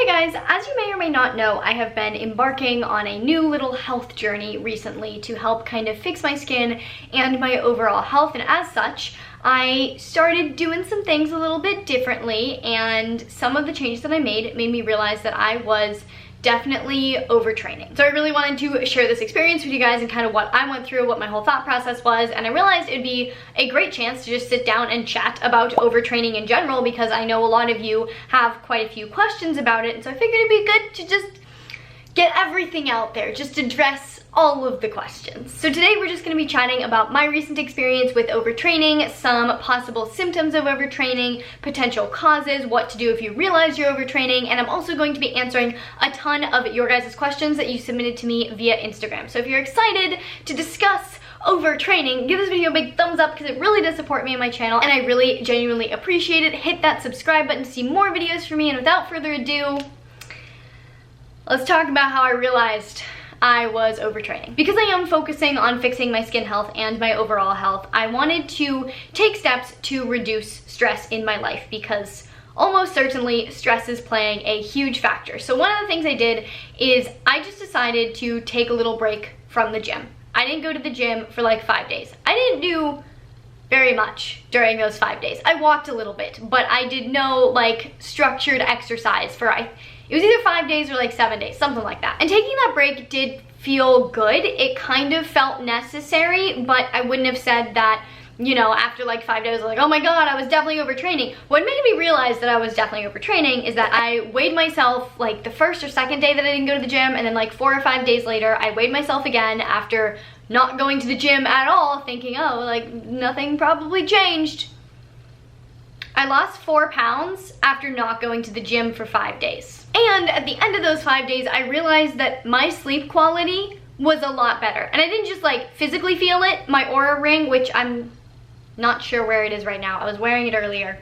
Hey guys, as you may or may not know, I have been embarking on a new little health journey recently to help kind of fix my skin and my overall health, and as such, I started doing some things a little bit differently, and some of the changes that I made me realize that I was definitely overtraining. So I really wanted to share this experience with you guys and kind of what I went through, what my whole thought process was, and I realized it'd be a great chance to just sit down and chat about overtraining in general, because I know a lot of you have quite a few questions about it, and so I figured it'd be good to just get everything out there, just address all of the questions. So today we're just going to be chatting about my recent experience with overtraining, some possible symptoms of overtraining, potential causes, what to do if you realize you're overtraining, and I'm also going to be answering a ton of your guys' questions that you submitted to me via Instagram. So if you're excited to discuss overtraining, give this video a big thumbs up because it really does support me and my channel, and I really genuinely appreciate it. Hit that subscribe button to see more videos from me, and without further ado, let's talk about how I realized I was overtraining. Because I am focusing on fixing my skin health and my overall health, I wanted to take steps to reduce stress in my life, because almost certainly stress is playing a huge factor. So one of the things I did is I just decided to take a little break from the gym. I didn't go to the gym for like 5 days. I didn't do very much during those 5 days. I walked a little bit, but I did no like structured exercise for it was either 5 days or like 7 days, something like that. And taking that break did feel good. It kind of felt necessary, but I wouldn't have said that, you know, after like 5 days, I was like, oh my God, I was definitely overtraining. What made me realize that I was definitely overtraining is that I weighed myself like the first or second day that I didn't go to the gym, and then like 4 or 5 days later, I weighed myself again after not going to the gym at all, thinking, oh, like nothing probably changed. I lost 4 pounds after not going to the gym for 5 days. And at the end of those 5 days, I realized that my sleep quality was a lot better. And I didn't just like physically feel it. My Oura ring, which I'm not sure where it is right now. I was wearing it earlier.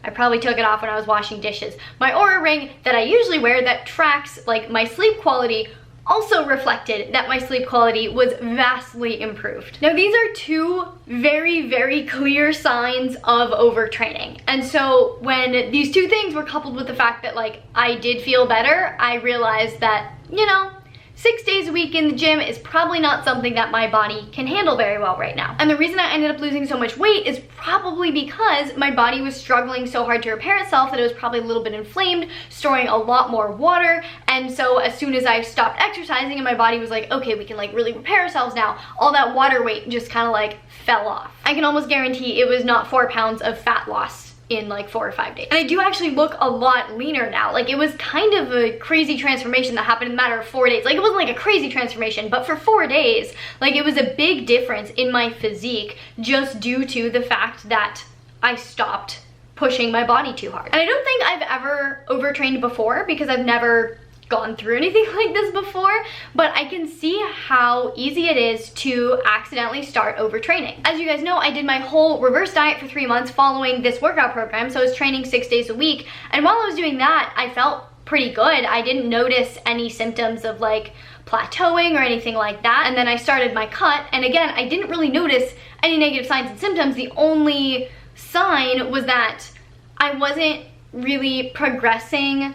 I probably took it off when I was washing dishes. My Oura ring that I usually wear that tracks like my sleep quality also reflected that my sleep quality was vastly improved. Now these are two very, very clear signs of overtraining. And so when these two things were coupled with the fact that like I did feel better, I realized that, you know, 6 days a week in the gym is probably not something that my body can handle very well right now. And the reason I ended up losing so much weight is probably because my body was struggling so hard to repair itself that it was probably a little bit inflamed, storing a lot more water. And so as soon as I stopped exercising and my body was like, okay, we can like really repair ourselves now, all that water weight just kind of like fell off. I can almost guarantee it was not 4 pounds of fat loss in like 4 or 5 days. And I do actually look a lot leaner now. Like it was kind of a crazy transformation that happened in a matter of 4 days. Like it wasn't like a crazy transformation, but for 4 days, like it was a big difference in my physique just due to the fact that I stopped pushing my body too hard. And I don't think I've ever overtrained before because I've never gone through anything like this before, but I can see how easy it is to accidentally start overtraining. As you guys know, I did my whole reverse diet for 3 months following this workout program, so I was training 6 days a week, and while I was doing that, I felt pretty good. I didn't notice any symptoms of like plateauing or anything like that, and then I started my cut, and again, I didn't really notice any negative signs and symptoms. The only sign was that I wasn't really progressing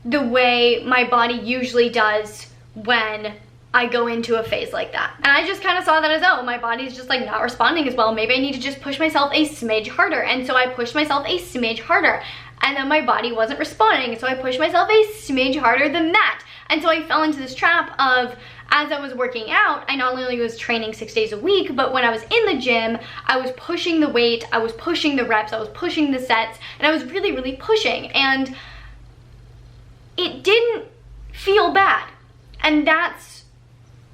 the way my body usually does when I go into a phase like that. And I just kind of saw that as, oh, my body's just like not responding as well. Maybe I need to just push myself a smidge harder. And so I pushed myself a smidge harder. And then my body wasn't responding. So I pushed myself a smidge harder than that. And so I fell into this trap of, as I was working out, I not only was training 6 days a week, but when I was in the gym, I was pushing the weight, I was pushing the reps, I was pushing the sets, and I was really, really pushing. And it didn't feel bad, and that's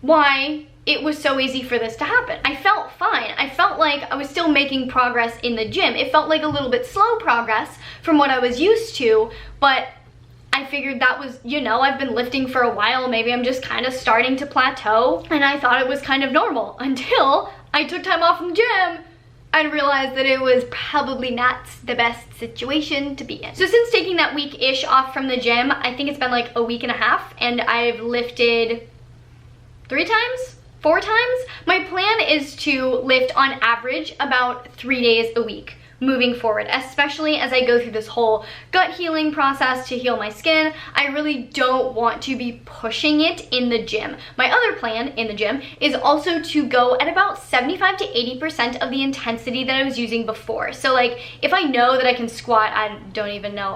why it was so easy for this to happen. I felt fine. I felt like I was still making progress in the gym. It felt like a little bit slow progress from what I was used to, but I figured that was, you know, I've been lifting for a while, maybe I'm just kind of starting to plateau, and I thought it was kind of normal until I took time off from the gym and realized that it was probably not the best situation to be in. So since taking that week-ish off from the gym, I think it's been like a week and a half, and I've lifted 3 times? 4 times? My plan is to lift on average about 3 days a week, moving forward, especially as I go through this whole gut healing process to heal my skin. I really don't want to be pushing it in the gym. My other plan in the gym is also to go at about 75 to 80% of the intensity that I was using before. So like if I know that I can squat, I don't even know,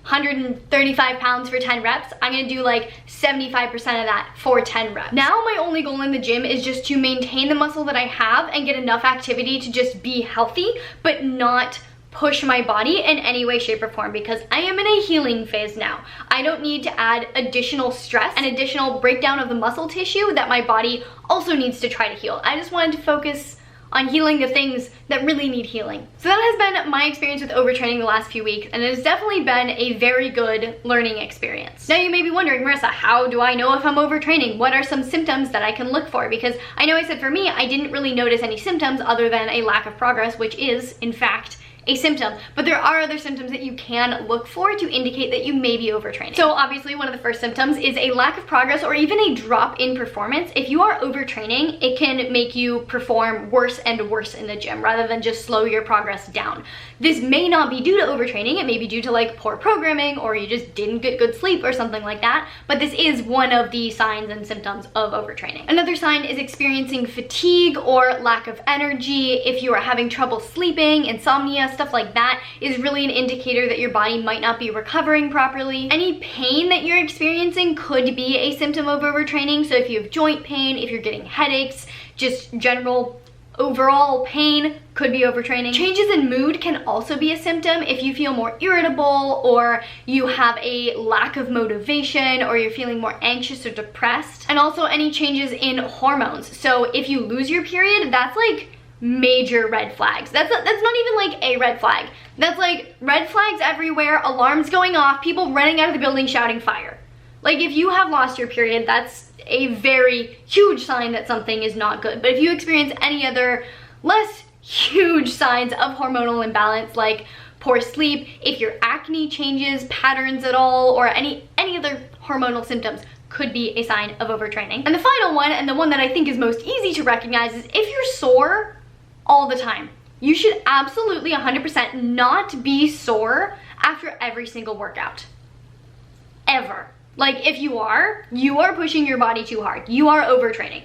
135 pounds for 10 reps, I'm gonna do like 75% of that for 10 reps. Now my only goal in the gym is just to maintain the muscle that I have and get enough activity to just be healthy, but not push my body in any way, shape, or form, because I am in a healing phase now. I don't need to add additional stress and additional breakdown of the muscle tissue that my body also needs to try to heal. I just wanted to focus on healing the things that really need healing. So that has been my experience with overtraining the last few weeks, and it has definitely been a very good learning experience. Now you may be wondering, Marissa, how do I know if I'm overtraining? What are some symptoms that I can look for? Because I know I said for me, I didn't really notice any symptoms other than a lack of progress, which is, in fact, a symptom, but there are other symptoms that you can look for to indicate that you may be overtraining. So obviously one of the first symptoms is a lack of progress or even a drop in performance. If you are overtraining, it can make you perform worse and worse in the gym rather than just slow your progress down. This may not be due to overtraining, it may be due to like poor programming or you just didn't get good sleep or something like that, but this is one of the signs and symptoms of overtraining. Another sign is experiencing fatigue or lack of energy. If you are having trouble sleeping, insomnia, stuff like that is really an indicator that your body might not be recovering properly. Any pain that you're experiencing could be a symptom of overtraining. So if you have joint pain, if you're getting headaches, just general overall pain, could be overtraining. Changes in mood can also be a symptom. If you feel more irritable or you have a lack of motivation or you're feeling more anxious or depressed. And also any changes in hormones. So if you lose your period, that's like major red flags. That's not even like a red flag. That's like red flags everywhere, alarms going off, people running out of the building shouting fire. Like if you have lost your period, that's a very huge sign that something is not good. But if you experience any other less huge signs of hormonal imbalance, like poor sleep, if your acne changes patterns at all, or any other hormonal symptoms, could be a sign of overtraining. And the final one, and the one that I think is most easy to recognize, is if you're sore all the time. You should absolutely 100% not be sore after every single workout. Ever. Like if you are pushing your body too hard. You are overtraining.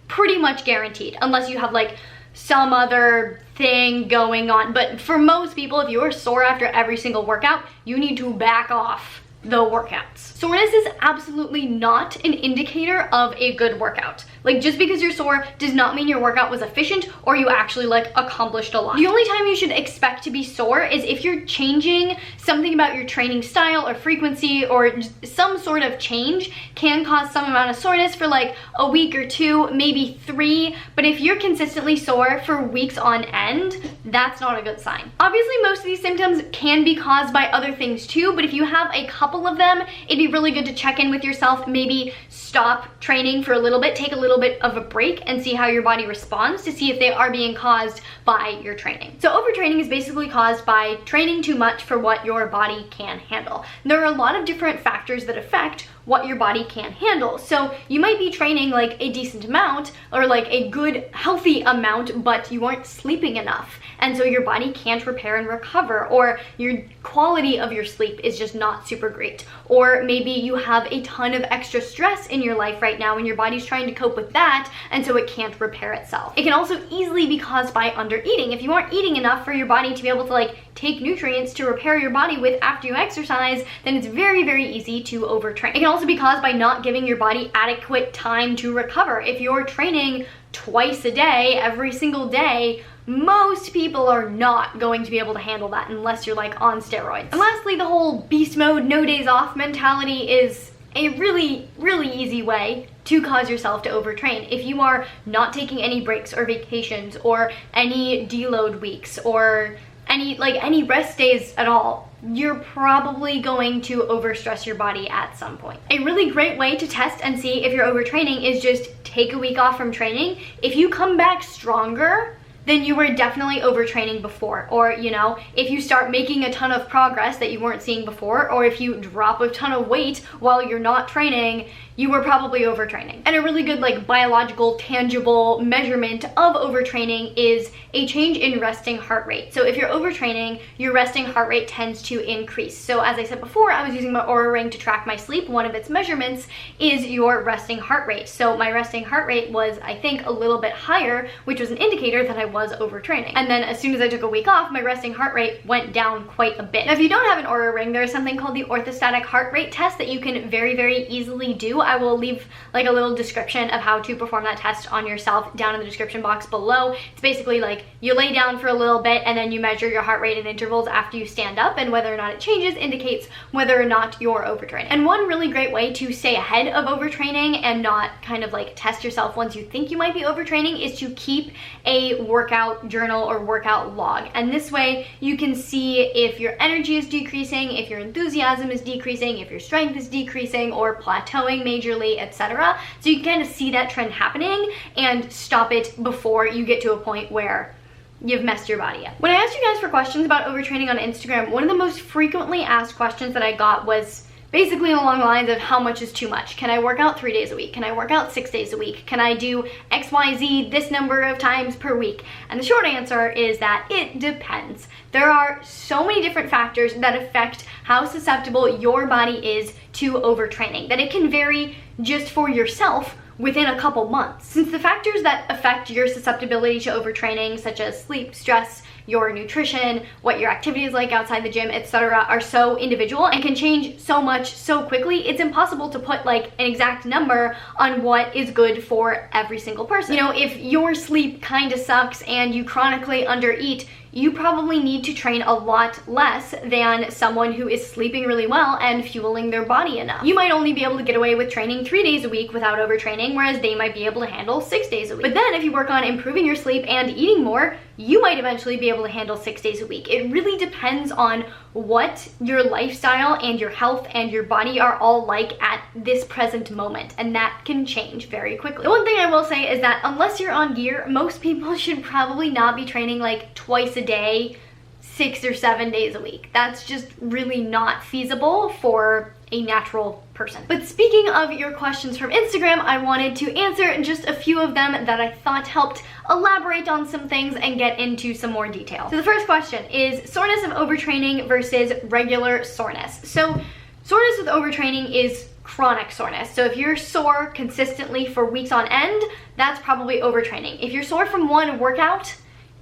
Pretty much guaranteed, unless you have like some other thing going on. But for most people, if you are sore after every single workout, you need to back off the workouts. Soreness is absolutely not an indicator of a good workout. Like just because you're sore does not mean your workout was efficient or you actually like accomplished a lot. The only time you should expect to be sore is if you're changing something about your training style or frequency, or some sort of change can cause some amount of soreness for like a week or two, maybe 3. But if you're consistently sore for weeks on end, that's not a good sign. Obviously, most of these symptoms can be caused by other things too, but if you have a couple of them, it'd be really good to check in with yourself, maybe stop training for a little bit, take a little bit of a break and see how your body responds to see if they are being caused by your training. So overtraining is basically caused by training too much for what your body can handle. There are a lot of different factors that affect what your body can handle. So you might be training like a decent amount or like a good healthy amount, but you aren't sleeping enough. And so your body can't repair and recover, or your quality of your sleep is just not super great. Or maybe you have a ton of extra stress in your life right now and your body's trying to cope with that, and so it can't repair itself. It can also easily be caused by undereating. If you aren't eating enough for your body to be able to like take nutrients to repair your body with after you exercise, then it's very, very easy to overtrain. It can also be caused by not giving your body adequate time to recover. If you're training twice a day, every single day, most people are not going to be able to handle that unless you're like on steroids. And lastly, the whole beast mode, no days off mentality is a really, really easy way to cause yourself to overtrain. If you are not taking any breaks or vacations or any deload weeks or any rest days at all, you're probably going to overstress your body at some point. A really great way to test and see if you're overtraining is just take a week off from training. If you come back stronger, then you were definitely overtraining before. Or, you know, if you start making a ton of progress that you weren't seeing before, or if you drop a ton of weight while you're not training, you were probably overtraining. And a really good like biological, tangible measurement of overtraining is a change in resting heart rate. So if you're overtraining, your resting heart rate tends to increase. So as I said before, I was using my Oura Ring to track my sleep. One of its measurements is your resting heart rate. So my resting heart rate was, I think, a little bit higher, which was an indicator that I was overtraining. And then as soon as I took a week off, my resting heart rate went down quite a bit. Now, if you don't have an Oura Ring, there's something called the orthostatic heart rate test that you can very, very easily do. I will leave like a little description of how to perform that test on yourself down in the description box below. It's basically like you lay down for a little bit and then you measure your heart rate in intervals after you stand up, and whether or not it changes indicates whether or not you're overtraining. And one really great way to stay ahead of overtraining and not kind of like test yourself once you think you might be overtraining is to keep a workout journal or workout log. And this way you can see if your energy is decreasing, if your enthusiasm is decreasing, if your strength is decreasing or plateauing majorly, etc. So you can kind of see that trend happening and stop it before you get to a point where you've messed your body up. When I asked you guys for questions about overtraining on Instagram, one of the most frequently asked questions that I got was basically along the lines of how much is too much? Can I work out 3 days a week? Can I work out 6 days a week? Can I do XYZ this number of times per week? And the short answer is that it depends. There are so many different factors that affect how susceptible your body is to overtraining that it can vary just for yourself within a couple months. Since the factors that affect your susceptibility to overtraining, such as sleep, stress, your nutrition, what your activity is like outside the gym, etc., are so individual and can change so much so quickly, it's impossible to put like an exact number on what is good for every single person. You know, if your sleep kind of sucks and you chronically undereat, you probably need to train a lot less than someone who is sleeping really well and fueling their body enough. You might only be able to get away with training 3 days a week without overtraining, whereas they might be able to handle 6 days a week. But then if you work on improving your sleep and eating more, you might eventually be able to handle 6 days a week. It really depends on what your lifestyle and your health and your body are all like at this present moment, and that can change very quickly. The one thing I will say is that unless you're on gear, most people should probably not be training like twice a day, 6 or 7 days a week. That's just really not feasible for a natural person. But speaking of your questions from Instagram, I wanted to answer just a few of them that I thought helped elaborate on some things and get into some more detail. So the first question is soreness of overtraining versus regular soreness. So soreness with overtraining is chronic soreness. So if you're sore consistently for weeks on end, that's probably overtraining. If you're sore from one workout,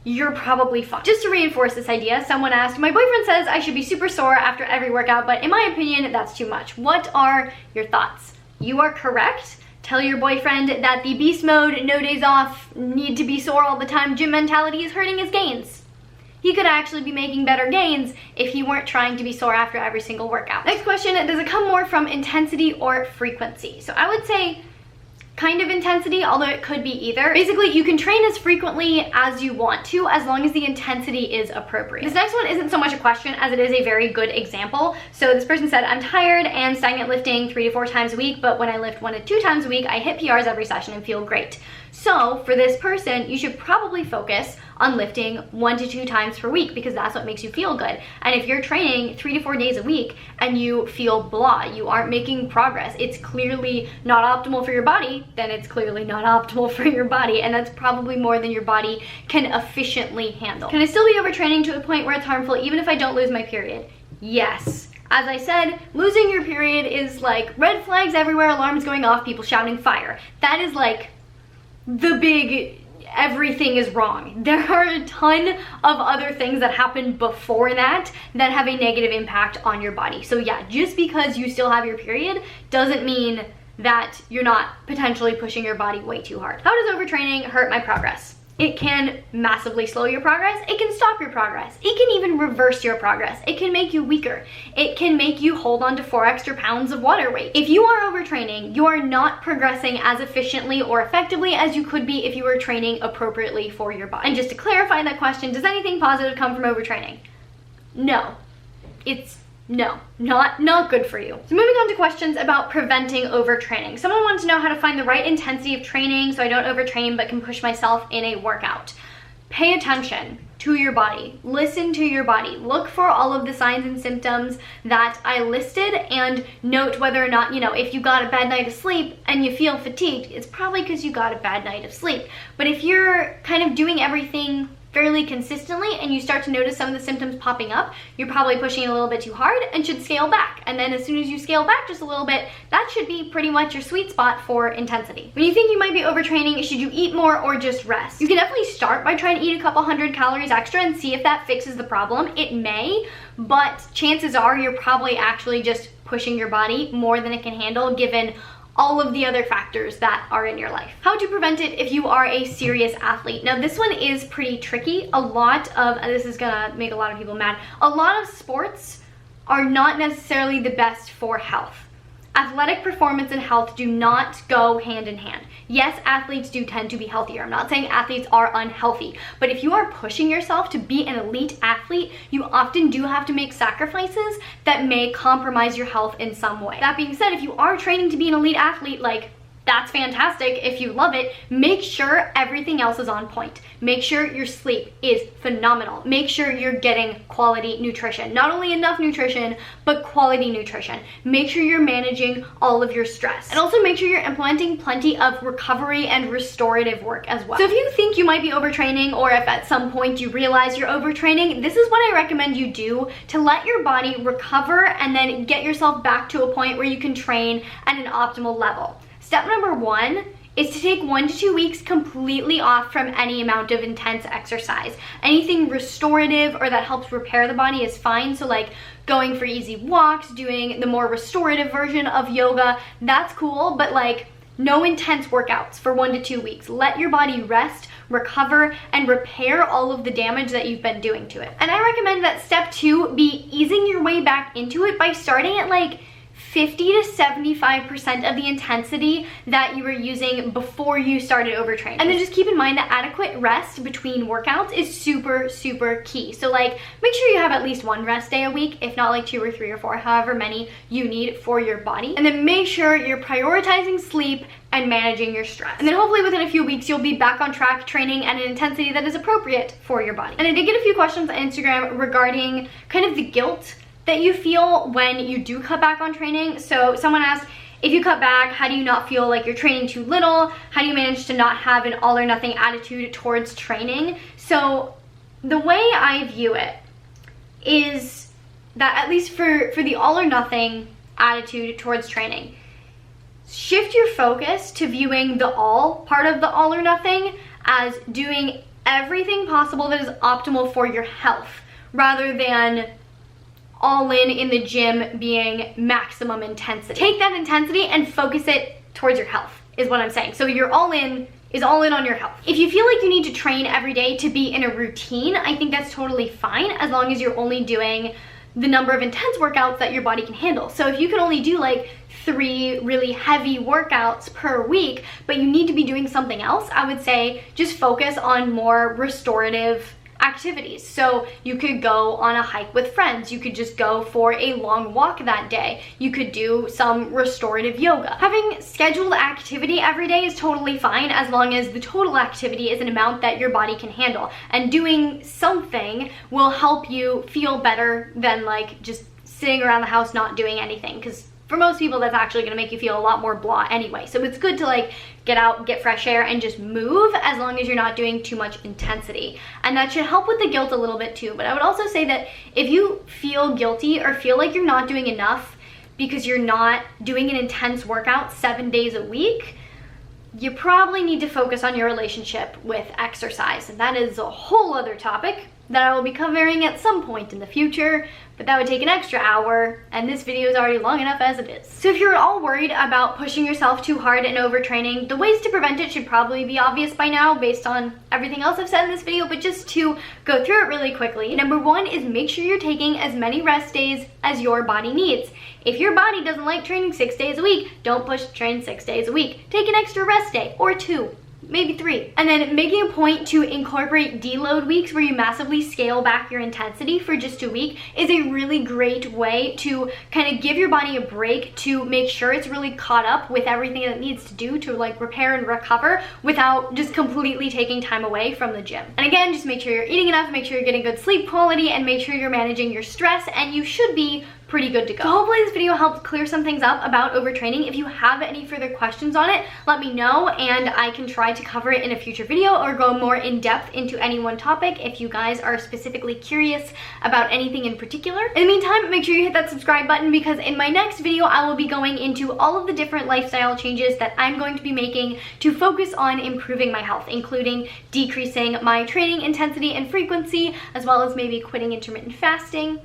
you're probably fine. Just to reinforce this idea, someone asked, my boyfriend says I should be super sore after every workout, but in my opinion, that's too much. What are your thoughts? You are correct. Tell your boyfriend that the beast mode, no days off, need to be sore all the time gym mentality is hurting his gains. He could actually be making better gains if he weren't trying to be sore after every single workout. Next question, does it come more from intensity or frequency? So I would say kind of intensity, although it could be either. Basically, you can train as frequently as you want to, as long as the intensity is appropriate. This next one isn't so much a question as it is a very good example. So this person said, I'm tired and stagnant lifting 3 to 4 times a week, but when I lift 1 to 2 times a week, I hit PRs every session and feel great. So for this person, you should probably focus on lifting 1 to 2 times per week because that's what makes you feel good. And if you're training 3 to 4 days a week and you feel blah, you aren't making progress, it's clearly not optimal for your body, then it's clearly not optimal for your body, and that's probably more than your body can efficiently handle. Can I still be overtraining to a point where it's harmful even if I don't lose my period? Yes. As I said, losing your period is like red flags everywhere, alarms going off, people shouting fire. That is like the big everything is wrong. There are a ton of other things that happen before that that have a negative impact on your body. So yeah, just because you still have your period doesn't mean that you're not potentially pushing your body way too hard. How does overtraining hurt my progress? It can massively slow your progress. It can stop your progress. It can even reverse your progress. It can make you weaker. It can make you hold on to 4 extra pounds of water weight. If you are overtraining, you are not progressing as efficiently or effectively as you could be if you were training appropriately for your body. And just to clarify that question, does anything positive come from overtraining? No. No, not good for you. So moving on to questions about preventing overtraining. Someone wanted to know how to find the right intensity of training so I don't overtrain but can push myself in a workout. pay attention to your body. Listen to your body. Look for all of the signs and symptoms that I listed and note whether or not, if you got a bad night of sleep and you feel fatigued, it's probably because you got a bad night of sleep. But if you're kind of doing everything fairly consistently and you start to notice some of the symptoms popping up, you're probably pushing it a little bit too hard and should scale back. And then as soon as you scale back just a little bit, that should be pretty much your sweet spot for intensity. When you think you might be overtraining, should you eat more or just rest? You can definitely start by trying to eat a couple hundred calories extra and see if that fixes the problem. It may, but chances are you're probably actually just pushing your body more than it can handle given all of the other factors that are in your life. How to prevent it if you are a serious athlete. Now this one is pretty tricky. This is gonna make a lot of people mad. A lot of sports are not necessarily the best for health. Athletic performance and health do not go hand in hand. Yes, athletes do tend to be healthier. I'm not saying athletes are unhealthy, but if you are pushing yourself to be an elite athlete, you often do have to make sacrifices that may compromise your health in some way. That being said, if you are training to be an elite athlete, that's fantastic. If you love it, make sure everything else is on point. Make sure your sleep is phenomenal. Make sure you're getting quality nutrition. Not only enough nutrition, but quality nutrition. Make sure you're managing all of your stress. And also make sure you're implementing plenty of recovery and restorative work as well. So if you think you might be overtraining, or if at some point you realize you're overtraining, this is what I recommend you do to let your body recover and then get yourself back to a point where you can train at an optimal level. Step number 1 is to take 1 to 2 weeks completely off from any amount of intense exercise. Anything restorative or that helps repair the body is fine. So going for easy walks, doing the more restorative version of yoga, that's cool, but no intense workouts for 1 to 2 weeks. Let your body rest, recover, and repair all of the damage that you've been doing to it. And I recommend that step 2 be easing your way back into it by starting at 50 to 75% of the intensity that you were using before you started overtraining. And then just keep in mind that adequate rest between workouts is super, super key. So make sure you have at least 1 rest day a week, if not 2 or 3 or 4, however many you need for your body. And then make sure you're prioritizing sleep and managing your stress. And then hopefully within a few weeks, you'll be back on track training at an intensity that is appropriate for your body. And I did get a few questions on Instagram regarding kind of the guilt that you feel when you do cut back on training. So someone asked, if you cut back, how do you not feel like you're training too little? How do you manage to not have an all or nothing attitude towards training? So the way I view it is that, at least for the all or nothing attitude towards training, shift your focus to viewing the all part of the all or nothing as doing everything possible that is optimal for your health, rather than all in the gym being maximum intensity. Take that intensity and focus it towards your health, is what I'm saying. So your all in is all in on your health. If you feel like you need to train every day to be in a routine, I think that's totally fine, as long as you're only doing the number of intense workouts that your body can handle. So if you can only do 3 really heavy workouts per week, but you need to be doing something else, I would say just focus on more restorative activities. So you could go on a hike with friends. You could just go for a long walk that day. You could do some restorative yoga. Having scheduled activity every day is totally fine, as long as the total activity is an amount that your body can handle. And doing something will help you feel better than just sitting around the house not doing anything, because for most people that's actually going to make you feel a lot more blah anyway. So it's good to get out, get fresh air, and just move, as long as you're not doing too much intensity. And that should help with the guilt a little bit too. But I would also say that if you feel guilty or feel like you're not doing enough because you're not doing an intense workout 7 days a week, you probably need to focus on your relationship with exercise. And that is a whole other topic that I will be covering at some point in the future, but that would take an extra hour, and this video is already long enough as it is. So if you're at all worried about pushing yourself too hard and overtraining, the ways to prevent it should probably be obvious by now based on everything else I've said in this video, but just to go through it really quickly. Number 1 is make sure you're taking as many rest days as your body needs. If your body doesn't like training 6 days a week, don't push to train 6 days a week. Take an extra rest day or 2. maybe 3. And then making a point to incorporate deload weeks where you massively scale back your intensity for just a week is a really great way to kind of give your body a break to make sure it's really caught up with everything that it needs to do to like repair and recover without just completely taking time away from the gym. And again, just make sure you're eating enough, make sure you're getting good sleep quality, and make sure you're managing your stress, and you should be pretty good to go. So hopefully this video helped clear some things up about overtraining. If you have any further questions on it, let me know and I can try to cover it in a future video or go more in depth into any one topic if you guys are specifically curious about anything in particular. In the meantime, make sure you hit that subscribe button because in my next video, I will be going into all of the different lifestyle changes that I'm going to be making to focus on improving my health, including decreasing my training intensity and frequency, as well as maybe quitting intermittent fasting.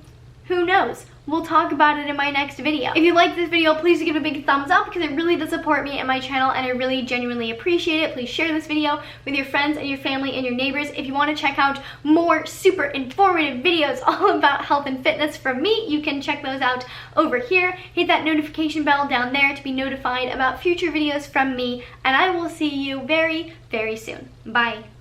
Who knows? We'll talk about it in my next video. If you like this video, please give it a big thumbs up because it really does support me and my channel and I really genuinely appreciate it. Please share this video with your friends and your family and your neighbors. If you want to check out more super informative videos all about health and fitness from me, you can check those out over here. Hit that notification bell down there to be notified about future videos from me, and I will see you very, very soon. Bye.